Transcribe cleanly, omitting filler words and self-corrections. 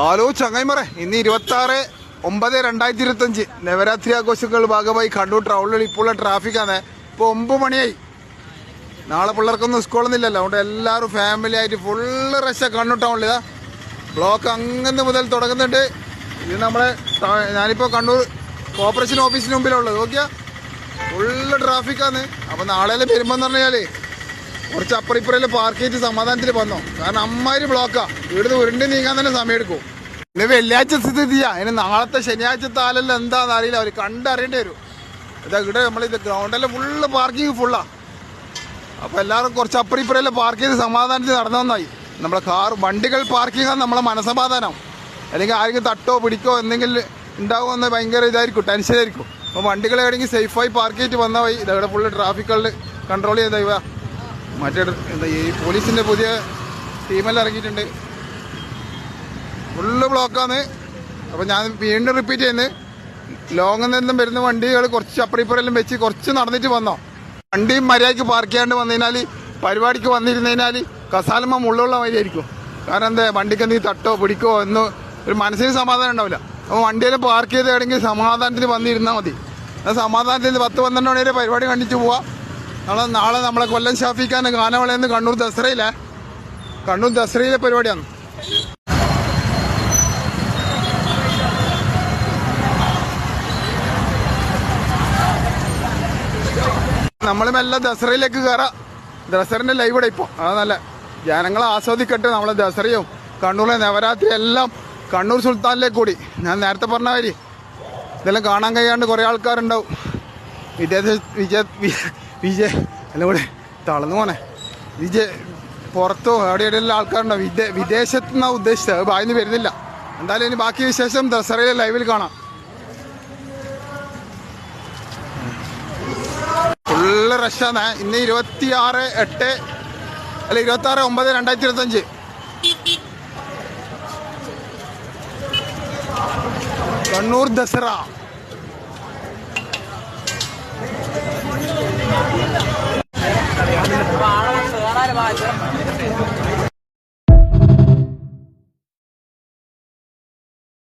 Hello ചങ്ങായിമറെ, ഇന്ന് 26/9/2025 നവരാത്രി ആഘോഷങ്ങളുടെ ഭാഗമായി കണ്ണൂർ ടൗണിൽ ഇപ്പോൾ ട്രാഫിക്കാണ്. ഇപ്പോൾ 9 മണിയായി. നാളെ പിള്ളേർക്കൊന്നും സ്കൂളൊന്നുമില്ലല്ലോ, അതുകൊണ്ട് എല്ലാവരും ഫാമിലി ആയിട്ട് ഫുള്ള് റഷാണ് കണ്ണൂർ ടൗണിൽ. ഇതാ ബ്ലോക്ക് അങ്ങനെ മുതൽ തുടങ്ങുന്നുണ്ട്. ഇത് നമ്മുടെ ഞാനിപ്പോൾ കണ്ണൂർ കോർപ്പറേഷൻ ഓഫീസിന് മുമ്പിലുള്ളത്. നോക്കിയാൽ ഫുള്ള് ട്രാഫിക്കാണ്. അപ്പോൾ നാളെ വരുമ്പോൾ എന്ന് പറഞ്ഞാൽ കുറച്ച് അപ്പറിപ്പുറയിൽ പാർക്ക് ചെയ്ത് സമാധാനത്തിൽ വന്നോ, കാരണം അമ്മാതിരി ബ്ലോക്കാ. ഇവിടുന്ന് ഉരുണ്ടി നീങ്ങാൻ തന്നെ സമയം എടുക്കും. പിന്നെ വെള്ളിയാഴ്ച സ്ഥിതിയാ, ഇനി നാളത്തെ ശനിയാഴ്ചത്തെ ആലെല്ലാം എന്താണെന്ന് അറിയില്ല, അവർ കണ്ടറിയേണ്ടി വരും. ഇതാ ഇവിടെ നമ്മളിത് ഗ്രൗണ്ടെല്ലാം ഫുള്ള് പാർക്കിങ് ഫുള്ളാ. അപ്പോൾ എല്ലാവരും കുറച്ച് അപ്പറിപ്പുറയിൽ പാർക്ക് ചെയ്ത് സമാധാനത്തിൽ നടന്നു വന്നായി. നമ്മളെ വണ്ടികൾ പാർക്കിംഗ് ആണ് നമ്മളെ മനസമാധാനം. അല്ലെങ്കിൽ ആരെങ്കിലും തട്ടോ പിടിക്കോ എന്തെങ്കിലും ഉണ്ടാകുമെന്ന് ഭയങ്കര ഇതായിരിക്കും, ടെൻഷനായിരിക്കും. അപ്പോൾ വണ്ടികൾ എവിടെയെങ്കിൽ സേഫായി പാർക്ക് ചെയ്തിട്ട് വന്നാൽ പോയി. ഇതവിടെ ഫുള്ള് ട്രാഫിക്കുകളിൽ കൺട്രോൾ ചെയ്താ ഇവ മറ്റേ എന്താ ഈ പോലീസിൻ്റെ പുതിയ ടീമെല്ലാം ഇറങ്ങിയിട്ടുണ്ട്. ഫുള്ള് ബ്ലോക്കാണ്. അപ്പോൾ ഞാൻ വീണ്ടും റിപ്പീറ്റ് ചെയ്യുന്നത്, ലോങ്ങിൽ നിന്നും വരുന്ന വണ്ടികൾ കുറച്ച് അപ്പറിപ്പുറെല്ലാം വെച്ച് കുറച്ച് നടന്നിട്ട് വന്നോ. വണ്ടിയും മര്യാദയ്ക്ക് പാർക്ക് ചെയ്യാണ്ട് വന്നതിനാൽ പരിപാടിക്ക് വന്നിരുന്നതിനാൽ കസാലമ്മ മുള്ളുള്ള മാതിരിയായിരിക്കും. കാരണം എന്താ, വണ്ടിക്ക് എന്തെങ്കിലും തട്ടോ പിടിക്കോ എന്ന് ഒരു മനസ്സിന് സമാധാനം ഉണ്ടാവില്ല. അപ്പോൾ വണ്ടിയിൽ പാർക്ക് ചെയ്ത് എവിടെയെങ്കിൽ സമാധാനത്തിന് വന്നിരുന്നാൽ മതി. സമാധാനത്തിൽ 10-12 മണി വരെ പരിപാടി കണ്ടിട്ട് പോവാം. നാളെ നമ്മളെ കൊല്ലം ഷാഫിഖാൻ്റെ ഗാനമേളയെന്ന് കണ്ണൂർ ദസറയിലെ പരിപാടിയാണ്. നമ്മളും എല്ലാം ദസറയിലേക്ക് കയറാം. ദസറിൻ്റെ ലൈവ് ഇവിടെ ഇപ്പോൾ അത് നല്ല ജനങ്ങളെ ആസ്വദിക്കട്ടെ. നമ്മളെ ദസറയും കണ്ണൂരിലെ നവരാത്രി എല്ലാം കണ്ണൂർ സുൽത്താനിലേക്ക് കൂടി. ഞാൻ നേരത്തെ പറഞ്ഞ കാര്യം ഇതെല്ലാം കാണാൻ കഴിയാണ്ട് കുറേ ആൾക്കാരുണ്ടാവും. വിജയ് എല്ലാം കൂടെ തളർന്നു പോനെ. പുറത്തോ എവിടെയെല്ലാം ആൾക്കാരുണ്ടാവും. വിദേശത്ത് നിന്നാണ് ഉദ്ദേശിച്ചത്, അത് ബായിന്ന് വരുന്നില്ല. എന്തായാലും ഇനി ബാക്കി വിശേഷം ദസറയിലെ ലൈവിൽ കാണാം. ഫുള്ള് റഷാണ്. ഇന്ന് 26/9/2025 കണ്ണൂർ ദസറ.